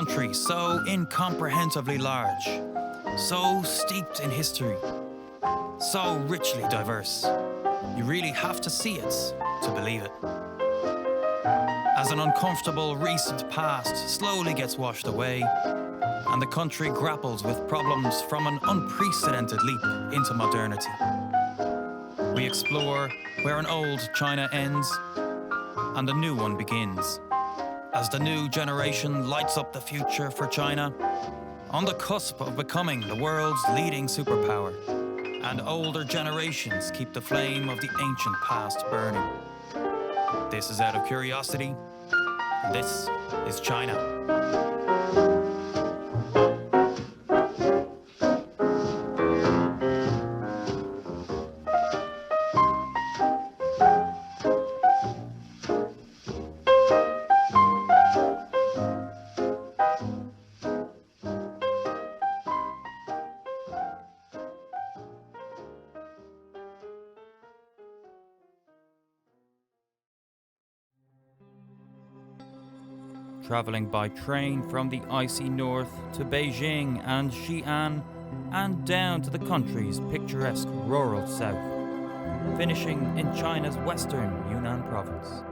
country so incomprehensibly large, so steeped in history, so richly diverse. You really have to see it to believe it. As an uncomfortable recent past slowly gets washed away, and the country grapples with problems from an unprecedented leap into modernity, we explore where an old China ends and a new one begins, as the new generation lights up the future for China, on the cusp of becoming the world's leading superpower, and older generations keep the flame of the ancient past burning. This is Out of Curiosity, and this is China. Travelling by train from the icy north to Beijing and Xian, and down to the country's picturesque rural south, finishing in China's western Yunnan province.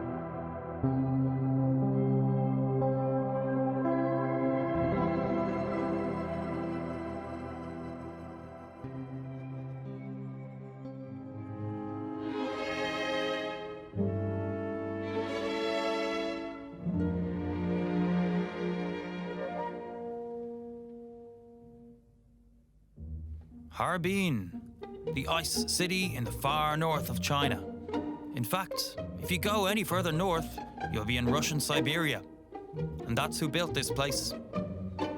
Harbin, the ice city in the far north of China. In fact, if you go any further north, you'll be in Russian Siberia. And that's who built this place.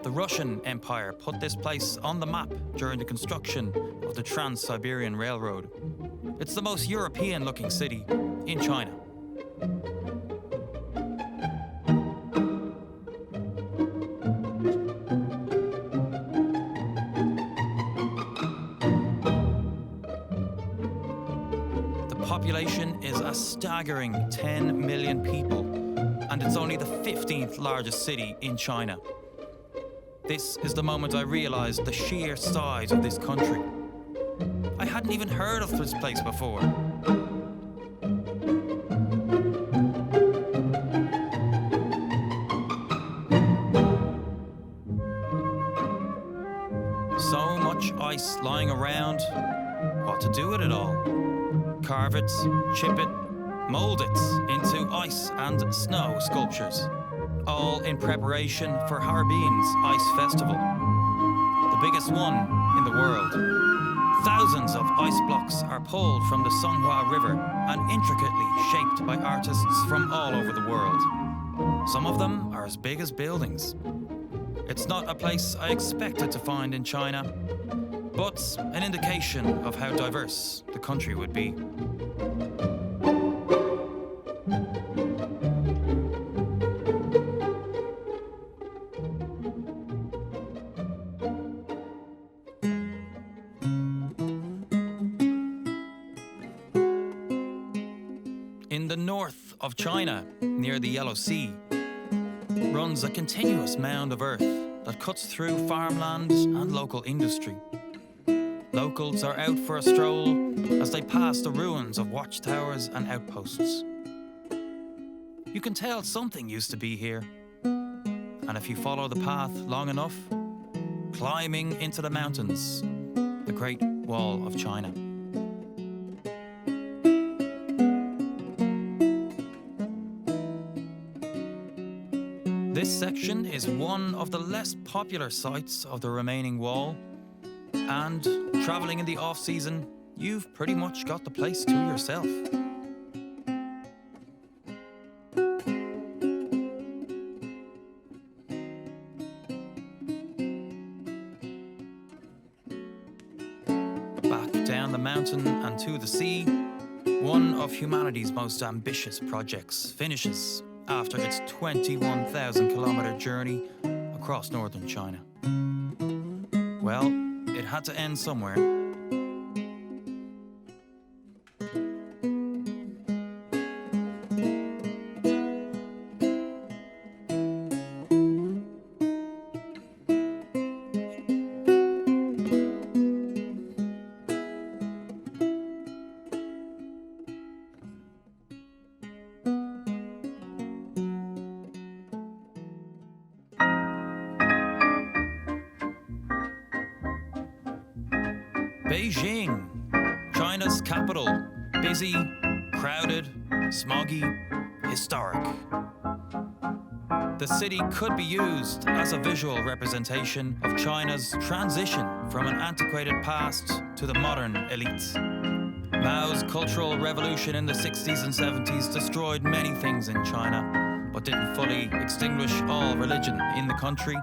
The Russian Empire put this place on the map during the construction of the Trans-Siberian Railroad. It's the most European-looking city in China. Population is a staggering 10 million people, and it's only the 15th largest city in China. This is the moment I realized the sheer size of this country. I hadn't even heard of this place before. So much ice lying around. What to do with it all? Carve it, chip it, mould it into ice and snow sculptures, all in preparation for Harbin's Ice Festival, the biggest one in the world. Thousands of ice blocks are pulled from the Songhua River and intricately shaped by artists from all over the world. Some of them are as big as buildings. It's not a place I expected to find in China, but an indication of how diverse the country would be. In the north of China, near the Yellow Sea, runs a continuous mound of earth that cuts through farmland and local industry. Locals are out for a stroll as they pass the ruins of watchtowers and outposts. You can tell something used to be here, and if you follow the path long enough, climbing into the mountains, the Great Wall of China. This section is one of the less popular sites of the remaining wall, and travelling in the off-season, you've pretty much got the place to yourself. Back down the mountain and to the sea, one of humanity's most ambitious projects finishes after its 21,000-kilometre journey across northern China. Well, it had to end somewhere. Beijing, China's capital, busy, crowded, smoggy, historic. The city could be used as a visual representation of China's transition from an antiquated past to the modern elites. Mao's Cultural Revolution in the 60s and 70s destroyed many things in China, but didn't fully extinguish all religion in the country.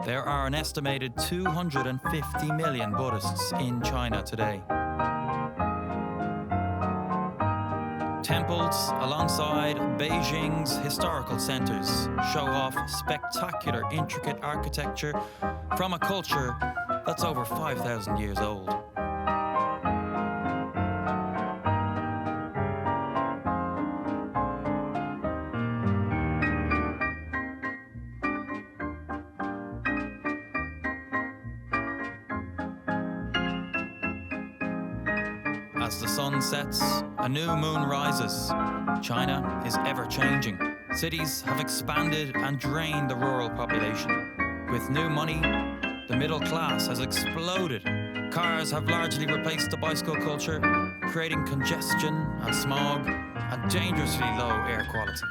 There are an estimated 250 million Buddhists in China today. Temples alongside Beijing's historical centers show off spectacular, intricate architecture from a culture that's over 5,000 years old. As the sun sets, a new moon rises. China is ever-changing. Cities have expanded and drained the rural population. With new money, the middle class has exploded. Cars have largely replaced the bicycle culture, creating congestion and smog and dangerously low air quality.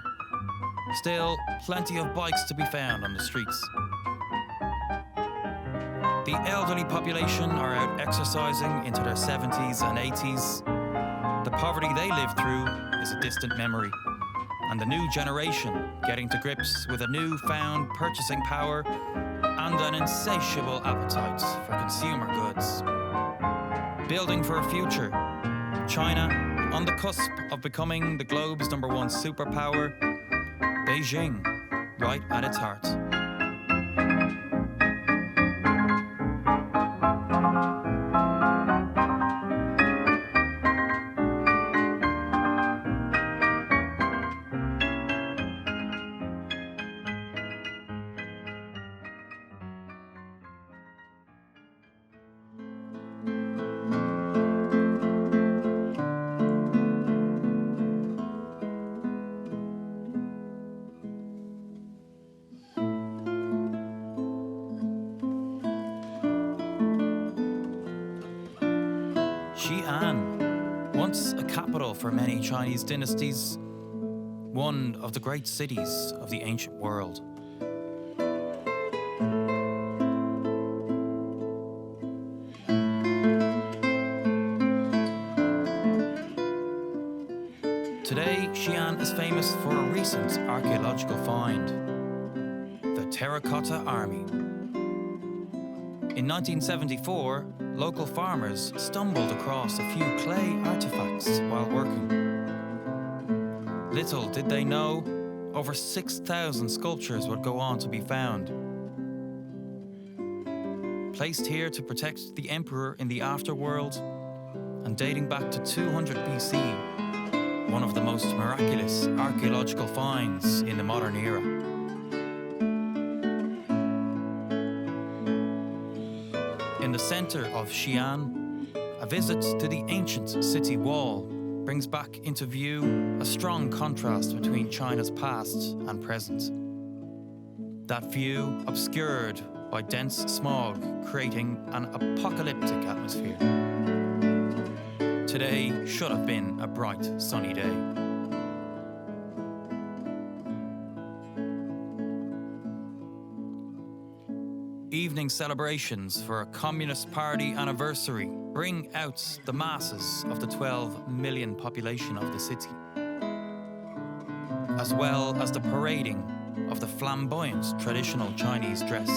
Still, plenty of bikes to be found on the streets. The elderly population are out exercising into their 70s and 80s. The poverty they lived through is a distant memory, and the new generation getting to grips with a newfound purchasing power and an insatiable appetite for consumer goods. Building for a future, China on the cusp of becoming the globe's #1 superpower, Beijing right at its heart. Xian, once a capital for many Chinese dynasties, one of the great cities of the ancient world. Today, Xian is famous for a recent archaeological find, the Terracotta Army. In 1974, local farmers stumbled across a few clay artifacts while working. Little did they know, over 6,000 sculptures would go on to be found. Placed here to protect the emperor in the afterworld, and dating back to 200 BC, one of the most miraculous archaeological finds in the modern era. In the center of Xian, a visit to the ancient city wall brings back into view a strong contrast between China's past and present. That view obscured by dense smog, creating an apocalyptic atmosphere. Today should have been a bright, sunny day. Evening celebrations for a Communist Party anniversary bring out the masses of the 12 million population of the city, as well as the parading of the flamboyant traditional Chinese dress.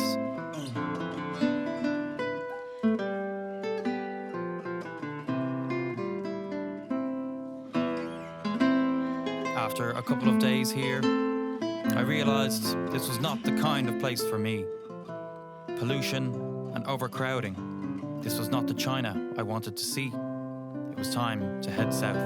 After a couple of days here, I realized this was not the kind of place for me. Pollution and overcrowding. This was not the China I wanted to see. It was time to head south.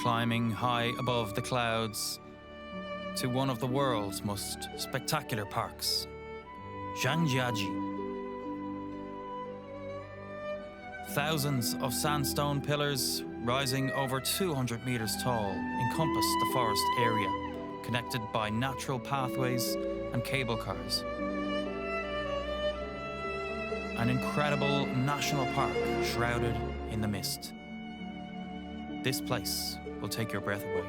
climbing high above the clouds to one of the world's most spectacular parks, Zhangjiajie. Thousands of sandstone pillars rising over 200 meters tall encompass the forest area, connected by natural pathways and cable cars. An incredible national park shrouded in the mist. This place will take your breath away.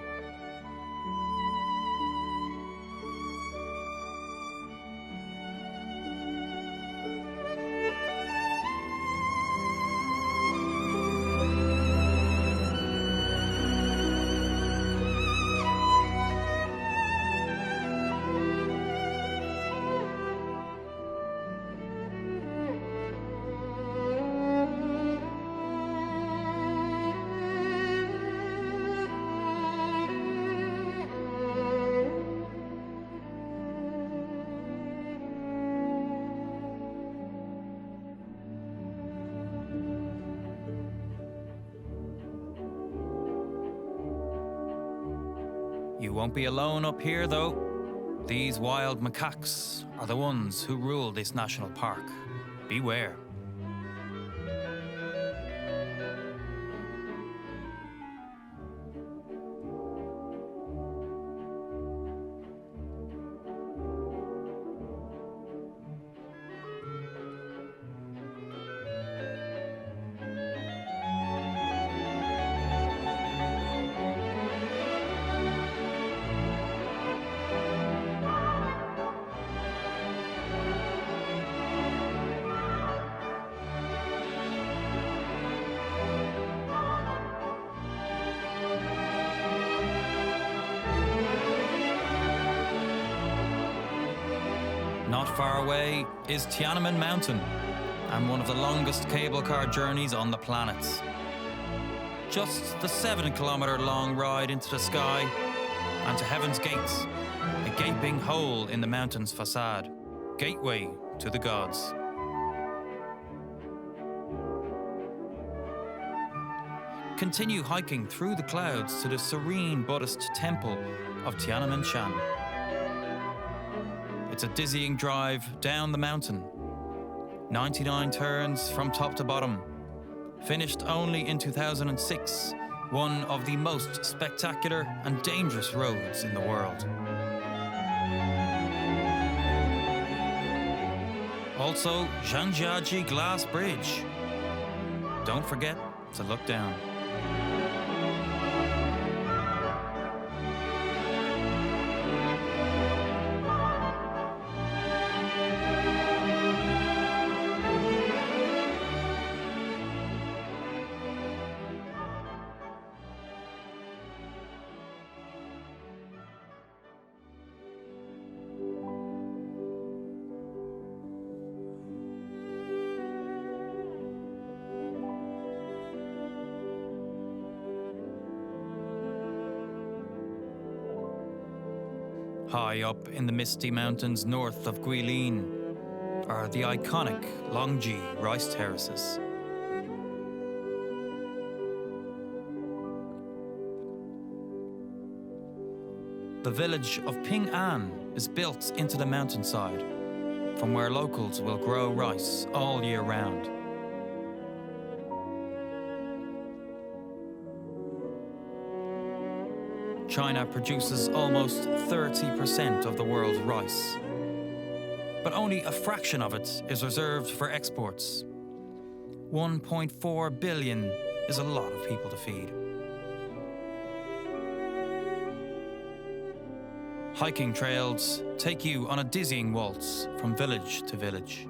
You won't be alone up here, though. These wild macaques are the ones who rule this national park. Beware. Not far away is Tiananmen Mountain, and one of the longest cable car journeys on the planet. Just the 7-kilometer long ride into the sky and to Heaven's Gates, a gaping hole in the mountain's facade, gateway to the gods. Continue hiking through the clouds to the serene Buddhist temple of Tiananmen Shan. It's a dizzying drive down the mountain. 99 turns from top to bottom. Finished only in 2006, one of the most spectacular and dangerous roads in the world. Also, Zhangjiajie Glass Bridge. Don't forget to look down. High up in the misty mountains north of Guilin are the iconic Longji rice terraces. The village of Ping'an is built into the mountainside, from where locals will grow rice all year round. China produces almost 30% of the world's rice, but only a fraction of it is reserved for exports. 1.4 billion is a lot of people to feed. Hiking trails take you on a dizzying waltz from village to village.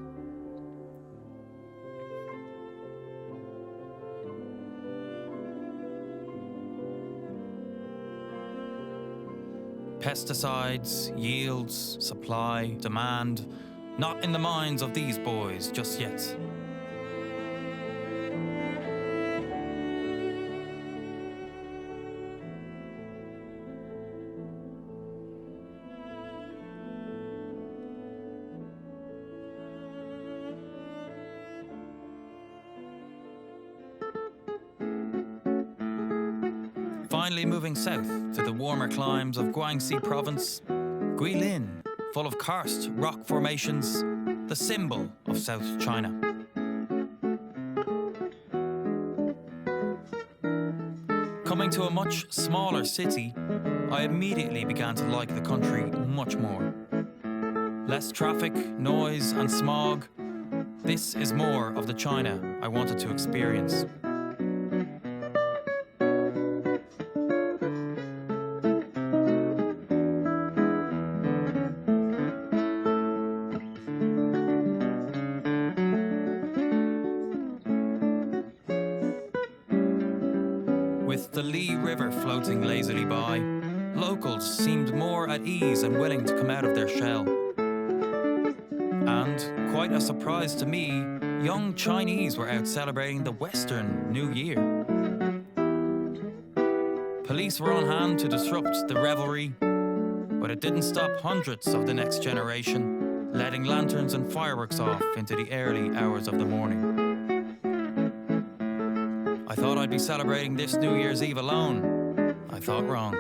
Pesticides, yields, supply, demand, not in the minds of these boys just yet. finally moving south to the warmer climes of Guangxi province, Guilin, full of karst rock formations, the symbol of South China. Coming to a much smaller city, I immediately began to like the country much more. Less traffic, noise and smog. This is more of the China I wanted to experience. With the Li River floating lazily by, locals seemed more at ease and willing to come out of their shell. And, quite a surprise to me, young Chinese were out celebrating the Western New Year. Police were on hand to disrupt the revelry, but it didn't stop hundreds of the next generation letting lanterns and fireworks off into the early hours of the morning. I thought I'd be celebrating this New Year's Eve alone. I thought wrong.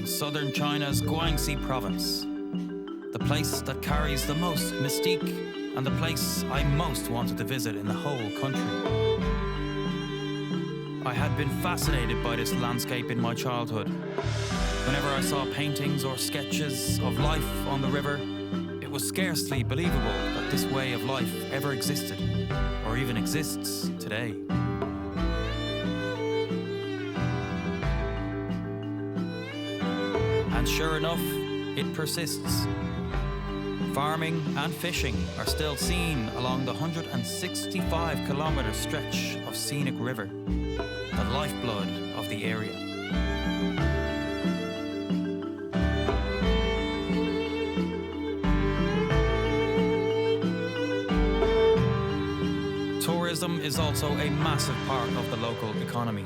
Southern China's Guangxi province, the place that carries the most mystique and the place I most wanted to visit in the whole country. I had been fascinated by this landscape in my childhood. Whenever I saw paintings or sketches of life on the river, it was scarcely believable that this way of life ever existed, or even exists today. And sure enough, it persists. Farming and fishing are still seen along the 165-kilometre stretch of scenic river, the lifeblood of the area. Tourism is also a massive part of the local economy.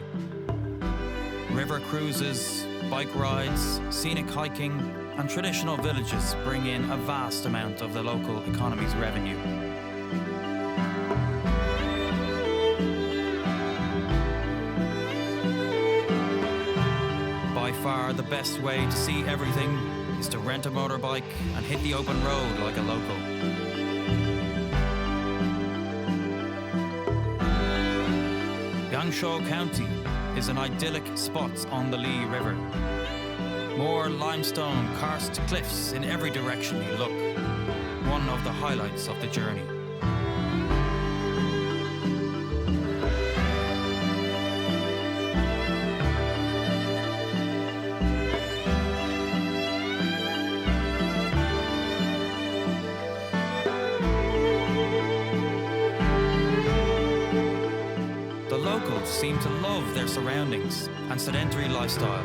River cruises, bike rides, scenic hiking, and traditional villages bring in a vast amount of the local economy's revenue. By far the best way to see everything is to rent a motorbike and hit the open road like a local. Yangshuo County is an idyllic spot on the Li River. More limestone karst cliffs in every direction you look, one of the highlights of the journey. The locals seem to love their surroundings and sedentary lifestyle.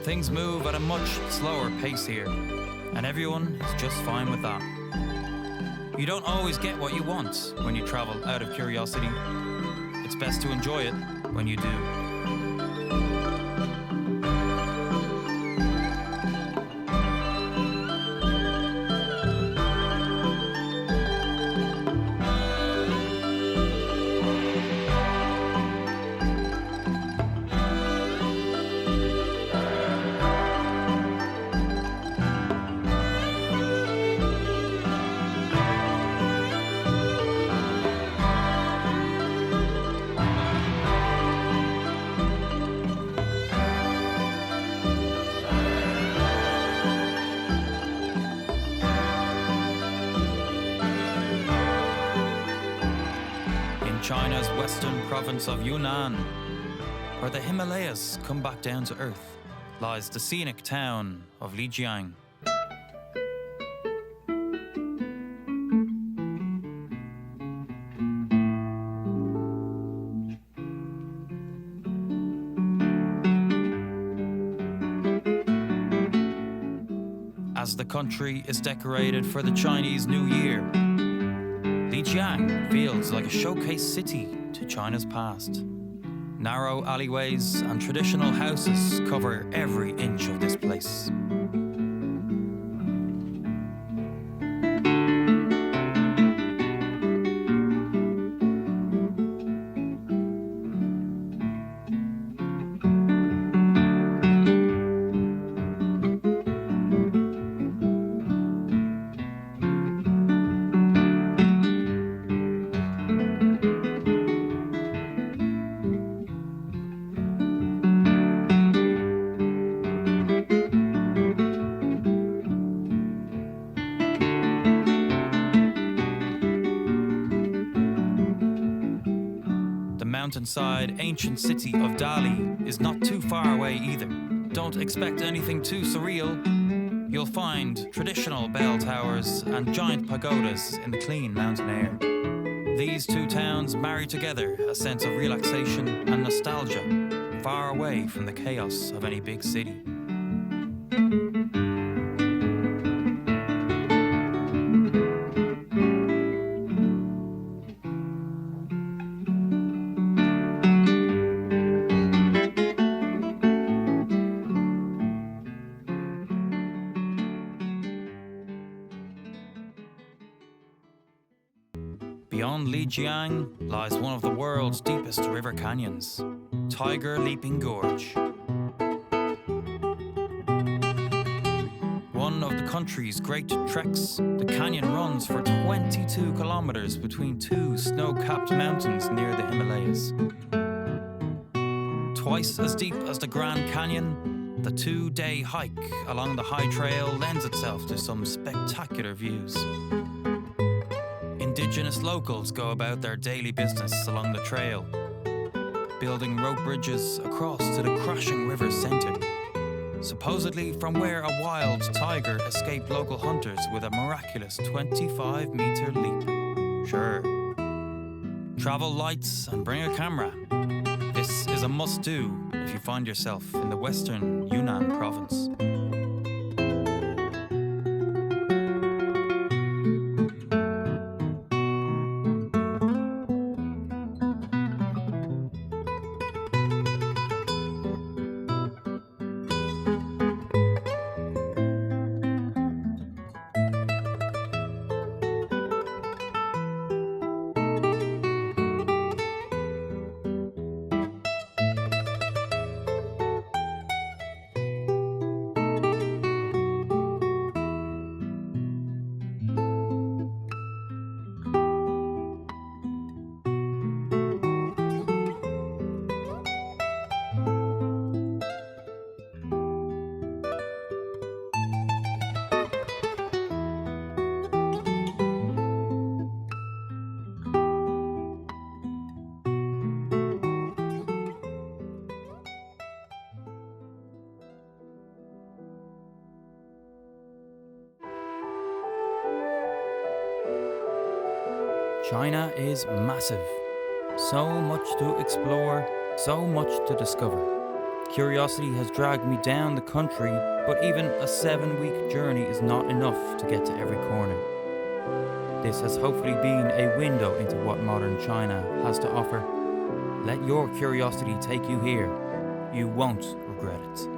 Things move at a much slower pace here, and everyone is just fine with that. You don't always get what you want when you travel out of curiosity. It's best to enjoy it when you do. China's western province of Yunnan, where the Himalayas come back down to earth, lies the scenic town of Lijiang. As the country is decorated for the Chinese New Year, Lijiang feels like a showcase city to China's past. Narrow alleyways and traditional houses cover every inch of this place. Mountainside ancient city of Dali is not too far away either. Don't expect anything too surreal. You'll find traditional bell towers and giant pagodas in the clean mountain air. These two towns marry together a sense of relaxation and nostalgia, far away from the chaos of any big city. Beyond Lijiang lies one of the world's deepest river canyons, Tiger Leaping Gorge. One of the country's great treks, the canyon runs for 22 kilometers between two snow-capped mountains near the Himalayas. Twice as deep as the Grand Canyon, the 2-day hike along the high trail lends itself to some spectacular views. Indigenous locals go about their daily business along the trail, building rope bridges across to the crashing river centre, supposedly from where a wild tiger escaped local hunters with a miraculous 25-metre leap. Sure. Travel lights and bring a camera. This is a must-do if you find yourself in the western Yunnan province. China is massive. So much to explore, so much to discover. Curiosity has dragged me down the country, but even a 7-week journey is not enough to get to every corner. This has hopefully been a window into what modern China has to offer. Let your curiosity take you here. You won't regret it.